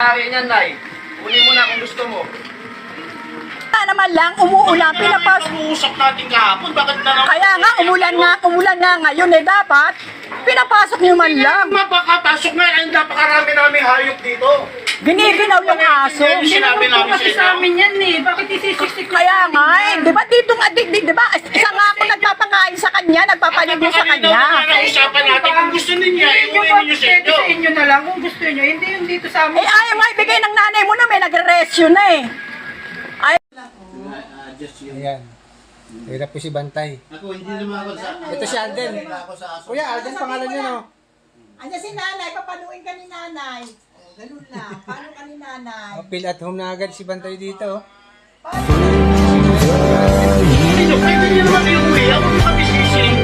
Akin yan, Nay. Kunin mo na kung gusto mo. Naman lang, umuulan, pinapasok. Usap natin kahapon, bakit na naman? Kaya nga, umulan nga ngayon eh, dapat pinapasok nyo man lang. Mapakapasok nga, ay napakarami naming hayop dito. Giniginaw yung aso. Sinabi namin Kasi sa amin yan eh. Bakit isisisik ko? Kaya nga eh, di ba dito nga, di ba? Isa nga ako nagpapakain sa kanya, nagpapaligo sa kanya. Usapan natin kung gusto ninyo, iuwi ninyo sa inyo. Sa inyo na lang kung gusto nyo. Hindi yung dito sa amin. Eh ayaw nga ibigay ng nanay mo na may nagre-rescue na eh. Ayan. Hirap po si Bantay. Ako, hindi naman ako sa... Ito si Alden. Kuya, Alden pangalan niya, no? Anya si nanay, papaluin ka ni nanay. Ganun lang, paano ka ni nanay? Feel at home na agad si Bantay dito. Pwede nyo naman iuwi, ako kami sising.